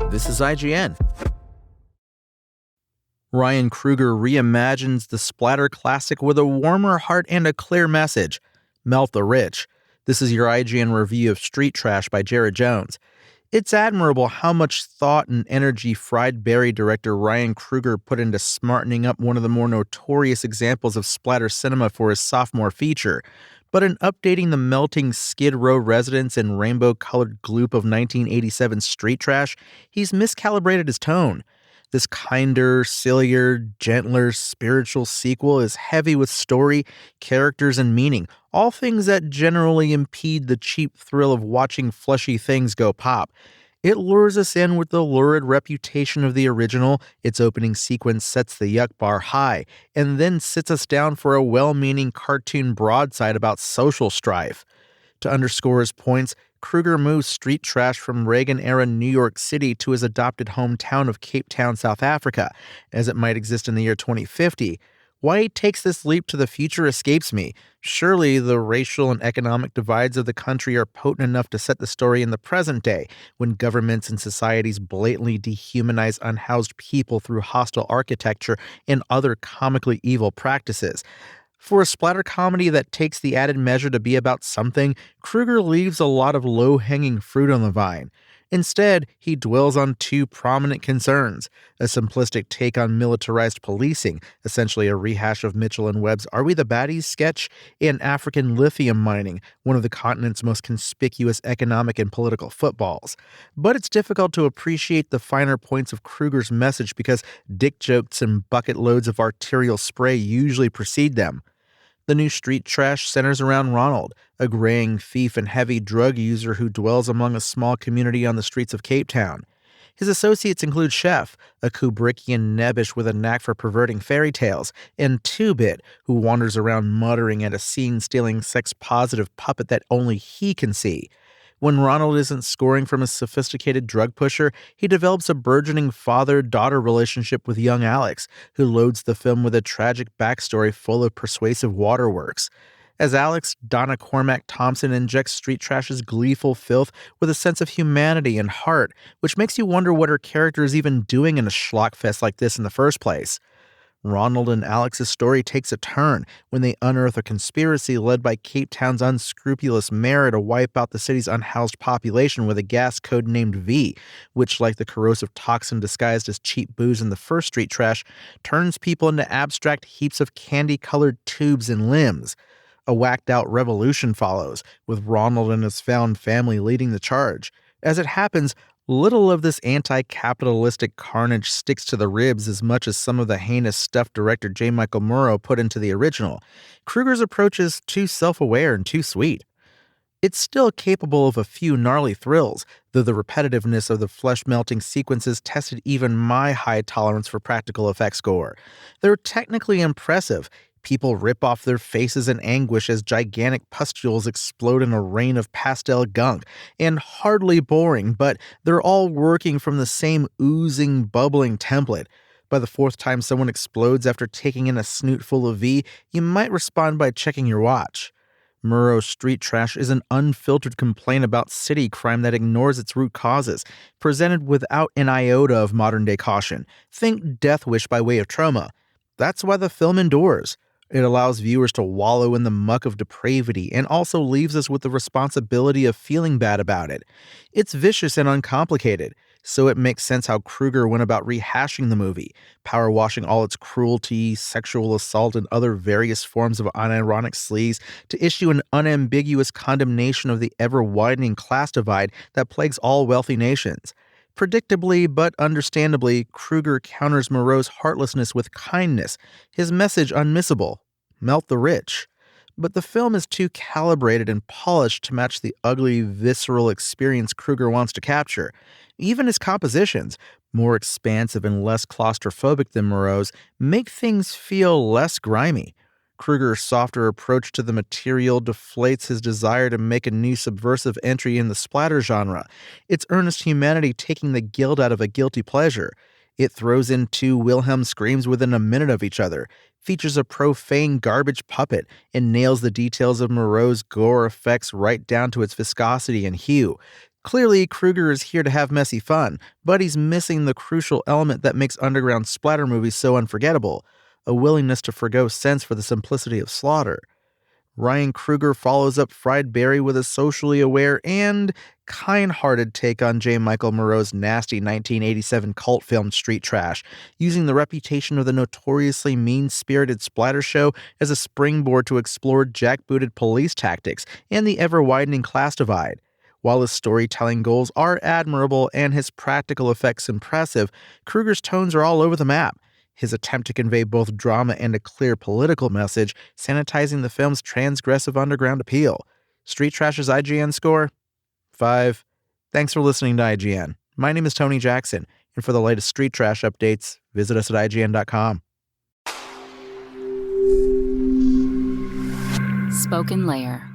This is IGN. Ryan Kruger reimagines the splatter classic with a warmer heart and a clear message. Melt the rich. This is your IGN review of Street Trash by Jared Jones. It's admirable how much thought and energy Fried Berry director Ryan Kruger put into smartening up one of the more notorious examples of splatter cinema for his sophomore feature. But in updating the melting Skid Row residents and rainbow-colored gloop of 1987 Street Trash, he's miscalibrated his tone. This kinder, sillier, gentler, spiritual sequel is heavy with story, characters, and meaning, all things that generally impede the cheap thrill of watching fleshy things go pop. It lures us in with the lurid reputation of the original, its opening sequence sets the yuck bar high, and then sits us down for a well-meaning cartoon broadside about social strife. To underscore his points, Kruger moves Street Trash from Reagan-era New York City to his adopted hometown of Cape Town, South Africa, as it might exist in the year 2050. Why he takes this leap to the future escapes me. Surely the racial and economic divides of the country are potent enough to set the story in the present day, when governments and societies blatantly dehumanize unhoused people through hostile architecture and other comically evil practices. For a splatter comedy that takes the added measure to be about something, Kruger leaves a lot of low-hanging fruit on the vine. Instead, he dwells on two prominent concerns: a simplistic take on militarized policing, essentially a rehash of Mitchell and Webb's Are We the Baddies sketch, and African lithium mining, one of the continent's most conspicuous economic and political footballs. But it's difficult to appreciate the finer points of Kruger's message because dick jokes and bucket loads of arterial spray usually precede them. The new Street Trash centers around Ronald, a graying thief and heavy drug user who dwells among a small community on the streets of Cape Town. His associates include Chef, a Kubrickian nebbish with a knack for perverting fairy tales, and Two-Bit, who wanders around muttering at a scene-stealing sex-positive puppet that only he can see. When Ronald isn't scoring from a sophisticated drug pusher, he develops a burgeoning father-daughter relationship with young Alex, who loads the film with a tragic backstory full of persuasive waterworks. As Alex, Donna Cormack Thompson injects Street Trash's gleeful filth with a sense of humanity and heart, which makes you wonder what her character is even doing in a schlockfest like this in the first place. Ronald and Alex's story takes a turn when they unearth a conspiracy led by Cape Town's unscrupulous mayor to wipe out the city's unhoused population with a gas code named V, which, like the corrosive toxin disguised as cheap booze in the first Street Trash, turns people into abstract heaps of candy-colored tubes and limbs. A whacked-out revolution follows, with Ronald and his found family leading the charge. As it happens, little of this anti-capitalistic carnage sticks to the ribs as much as some of the heinous stuff director J. Michael Murrow put into the original. Kruger's approach is too self-aware and too sweet. It's still capable of a few gnarly thrills, though the repetitiveness of the flesh-melting sequences tested even my high tolerance for practical effects gore. They're technically impressive. People rip off their faces in anguish as gigantic pustules explode in a rain of pastel gunk, and hardly boring, but they're all working from the same oozing, bubbling template. By the fourth time someone explodes after taking in a snoot full of V, you might respond by checking your watch. Murrow's Street Trash is an unfiltered complaint about city crime that ignores its root causes, presented without an iota of modern-day caution. Think Death Wish by way of trauma. That's why the film endures. It allows viewers to wallow in the muck of depravity and also leaves us with the responsibility of feeling bad about it. It's vicious and uncomplicated, so it makes sense how Kruger went about rehashing the movie, power washing all its cruelty, sexual assault, and other various forms of unironic sleaze to issue an unambiguous condemnation of the ever-widening class divide that plagues all wealthy nations. Predictably but understandably, Kruger counters Moreau's heartlessness with kindness, his message unmissable: melt the rich. But the film is too calibrated and polished to match the ugly, visceral experience Kruger wants to capture. Even his compositions, more expansive and less claustrophobic than Moreau's, make things feel less grimy. Kruger's softer approach to the material deflates his desire to make a new subversive entry in the splatter genre, its earnest humanity taking the guilt out of a guilty pleasure. It throws in two Wilhelm screams within a minute of each other, features a profane garbage puppet, and nails the details of Moreau's gore effects right down to its viscosity and hue. Clearly, Kruger is here to have messy fun, but he's missing the crucial element that makes underground splatter movies so unforgettable: a willingness to forgo sense for the simplicity of slaughter. Ryan Kruger follows up Fried Barry with a socially aware and kind-hearted take on J. Michael Moreau's nasty 1987 cult film Street Trash, using the reputation of the notoriously mean-spirited splatter show as a springboard to explore jackbooted police tactics and the ever-widening class divide. While his storytelling goals are admirable and his practical effects impressive, Kruger's tones are all over the map. His attempt to convey both drama and a clear political message, sanitizing the film's transgressive underground appeal. Street Trash's IGN score? 5. Thanks for listening to IGN. My name is Tony Jackson, and for the latest Street Trash updates, visit us at IGN.com. Spoken Layer.